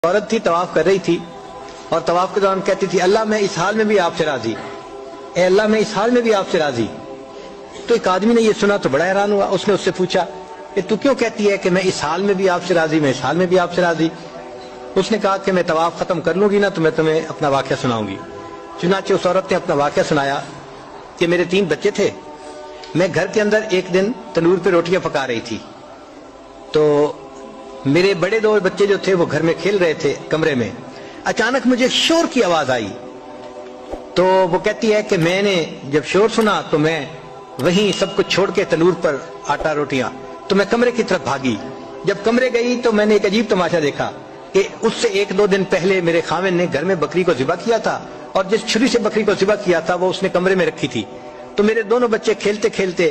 عورت تھی طواف کر رہی تھی اور طواف کے دوران کہتی تھی اللہ میں اس حال میں بھی آپ سے راضی، اے اللہ میں اس حال میں بھی آپ سے راضی۔ تو ایک آدمی نے یہ سنا تو بڑا حیران ہوا، اس نے اس سے پوچھا کہ تو کیوں کہتی ہے کہ میں اس حال میں بھی آپ سے راضی، میں اس حال میں بھی آپ سے راضی؟ اس نے کہا کہ میں طواف ختم کر لوں گی نا تو میں تمہیں اپنا واقعہ سناؤں گی۔ چنانچہ اس عورت نے اپنا واقعہ سنایا کہ میرے 3 بچے تھے، میں گھر کے اندر ایک دن تنور پہ روٹیاں پکا رہی تھی، تو میرے بڑے 2 بچے جو تھے وہ گھر میں کھیل رہے تھے کمرے میں، اچانک مجھے شور کی آواز آئی۔ تو وہ کہتی ہے کہ میں نے جب شور سنا تو میں وہیں سب کچھ چھوڑ کے تنور پر آٹا روٹیاں تو میں کمرے کی طرف بھاگی۔ جب کمرے گئی تو میں نے ایک عجیب تماشا دیکھا کہ اس سے 1-2 دن پہلے میرے خاوند نے گھر میں بکری کو ذبح کیا تھا، اور جس چھری سے بکری کو ذبح کیا تھا وہ اس نے کمرے میں رکھی تھی۔ تو میرے دونوں بچے کھیلتے کھیلتے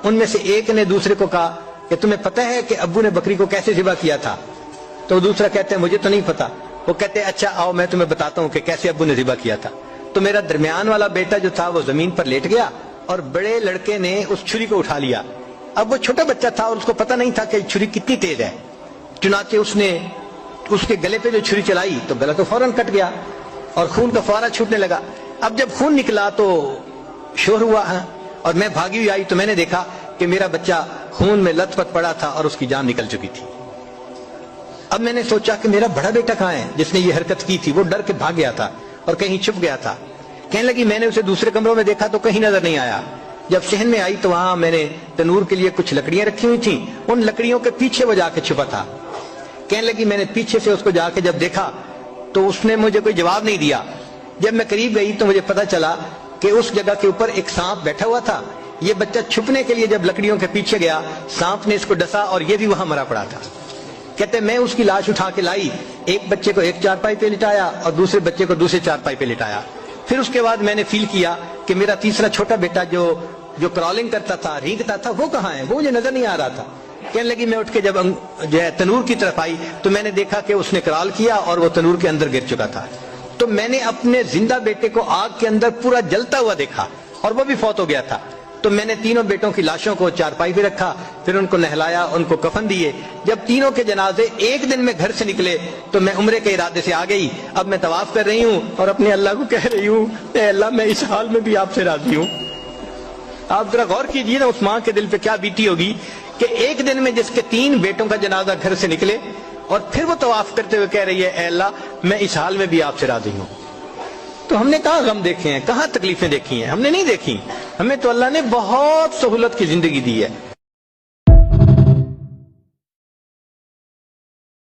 ان میں سے ایک نے دوسرے کو کہا کہ تمہیں پتہ ہے کہ ابو نے بکری کو کیسے ذبح کیا تھا؟ تو دوسرا کہتے ہیں مجھے تو نہیں پتا۔ وہ کہتے ہیں اچھا آؤ میں تمہیں بتاتا ہوں کہ کیسے ابو نے ذبح کیا تھا۔ تو میرا درمیان والا بیٹا جو تھا وہ زمین پر لیٹ گیا اور بڑے لڑکے نے اس چھری کو اٹھا لیا۔ اب وہ چھوٹا بچہ تھا اور اس کو پتہ نہیں تھا کہ چھری کتنی تیز ہے، چنانچہ اس نے اس کے گلے پہ جو چھری چلائی تو گلا تو فوراً کٹ گیا اور خون کا فوارہ چھوٹنے لگا۔ اب جب خون نکلا تو شور ہوا اور میں بھاگی ہوئی آئی تو میں نے دیکھا کہ میرا بچہ خون میں لت پت پڑا تھا اور اس کی جان نکل چکی تھی۔ اب میں نے سوچا کہ میرا بڑا بیٹا کہاں ہے جس نے یہ حرکت کی تھی؟ وہ ڈر کے بھاگ گیا تھا اور کہیں چھپ گیا تھا۔ کہنے لگی میں نے اسے دوسرے کمروں میں دیکھا تو کہیں نظر نہیں آیا۔ جب صحن میں آئی تو وہاں میں نے تنور کے لیے کچھ لکڑیاں رکھی ہوئی تھیں، ان لکڑیوں کے پیچھے وہ جا کے چھپا تھا۔ کہنے لگی میں نے پیچھے سے اس کو جا کے جب دیکھا تو اس نے مجھے کوئی جواب نہیں دیا۔ جب میں قریب گئی تو مجھے پتا چلا کہ اس جگہ کے اوپر ایک سانپ بیٹھا ہوا تھا۔ یہ بچہ چھپنے کے لیے جب لکڑیوں کے پیچھے گیا سانپ نے اس کو ڈسا اور یہ بھی وہاں مرا پڑا تھا۔ کہتے میں اس کی لاش اٹھا کے لائی، ایک بچے کو ایک چارپائی پہ لٹایا اور دوسرے بچے کو دوسرے چارپائی پہ لٹایا۔ پھر اس کے بعد میں نے فیل کیا کہ میرا تیسرا چھوٹا بیٹا جو کرالنگ کرتا تھا، رینگتا تھا، وہ کہاں ہے؟ وہ مجھے نظر نہیں آ رہا تھا۔ کہنے لگی میں اٹھ کے جب جو ہے تنور کی طرف آئی تو میں نے دیکھا کہ اس نے کرال کیا اور وہ تنور کے اندر گر چکا تھا۔ تو میں نے اپنے زندہ بیٹے کو آگ کے اندر پورا جلتا ہوا دیکھا اور وہ بھی فوت ہو گیا تھا۔ تو میں نے تینوں بیٹوں کی لاشوں کو چارپائی پہ رکھا، پھر ان کو نہلایا، ان کو کفن دیے۔ جب تینوں کے جنازے ایک دن میں گھر سے نکلے تو میں عمرے کے ارادے سے آ گئی۔ اب میں طواف کر رہی ہوں اور اپنے اللہ کو کہہ رہی ہوں اے اللہ میں اس حال میں بھی آپ سے راضی ہوں۔ آپ ذرا غور کیجئے نا اس ماں کے دل پہ کیا بیتی ہوگی کہ ایک دن میں جس کے 3 بیٹوں کا جنازہ گھر سے نکلے اور پھر وہ طواف کرتے ہوئے کہہ رہی ہے اے اللہ میں اس حال میں بھی آپ سے راضی ہوں۔ تو ہم نے کہاں غم دیکھے ہیں، کہاں تکلیفیں دیکھی ہیں؟ ہم نے نہیں دیکھی۔ ہمیں تو اللہ نے بہت سہولت کی زندگی دی ہے۔